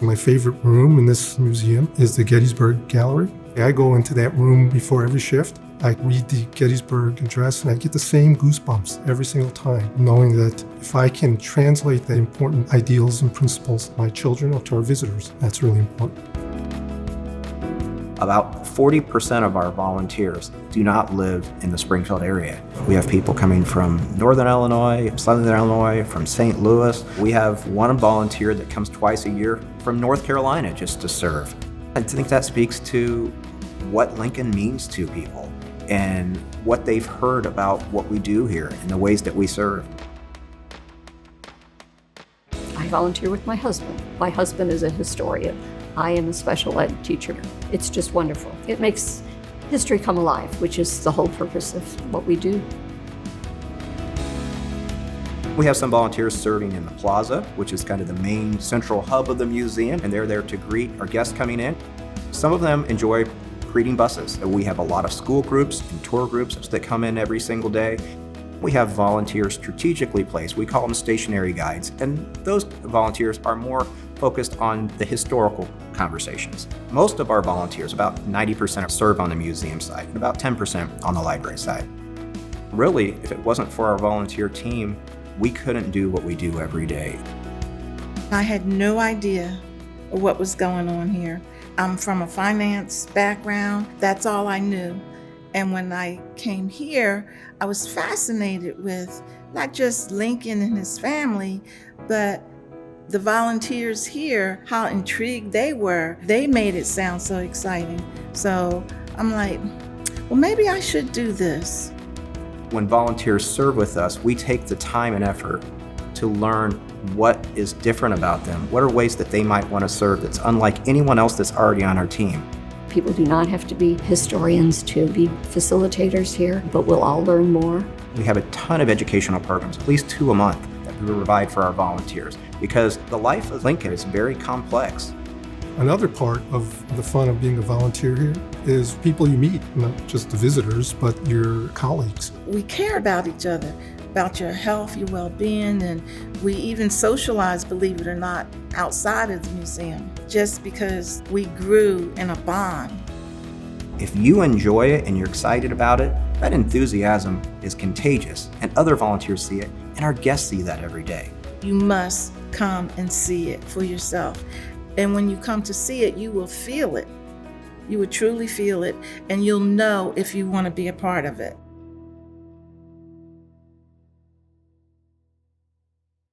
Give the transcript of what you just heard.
My favorite room in this museum is the Gettysburg Gallery. I go into that room before every shift. I read the Gettysburg Address and I get the same goosebumps every single time, knowing that if I can translate the important ideals and principles to my children or to our visitors, that's really important. About 40% of our volunteers do not live in the Springfield area. We have people coming from Northern Illinois, Southern Illinois, from St. Louis. We have one volunteer that comes twice a year from North Carolina just to serve. I think that speaks to what Lincoln means to people and what they've heard about what we do here and the ways that we serve. I volunteer with my husband. My husband is a historian. I am a special ed teacher. It's just wonderful. It makes history come alive, which is the whole purpose of what we do. We have some volunteers serving in the plaza, which is kind of the main central hub of the museum, and they're there to greet our guests coming in. Some of them enjoy greeting buses. We have a lot of school groups and tour groups that come in every single day. We have volunteers strategically placed. We call them stationary guides, and those volunteers are more focused on the historical conversations. Most of our volunteers, about 90%, serve on the museum side and about 10% on the library side. Really, if it wasn't for our volunteer team, we couldn't do what we do every day. I had no idea what was going on here. I'm from a finance background. That's all I knew. And when I came here, I was fascinated with not just Lincoln and his family, but the volunteers here, how intrigued they were. They made it sound so exciting. So I'm like, well, maybe I should do this. When volunteers serve with us, we take the time and effort to learn what is different about them. What are ways that they might want to serve that's unlike anyone else that's already on our team? People do not have to be historians to be facilitators here, but we'll all learn more. We have a ton of educational programs, at least 2 a month, that we provide for our volunteers, because the life of Lincoln is very complex. Another part of the fun of being a volunteer here is people you meet, not just the visitors, but your colleagues. We care about each other, about your health, your well-being, and we even socialize, believe it or not, outside of the museum, just because we grew in a bond. If you enjoy it and you're excited about it, that enthusiasm is contagious, and other volunteers see it, and our guests see that every day. You must come and see it for yourself. And when you come to see it, you will feel it. You will truly feel it, and you'll know if you want to be a part of it.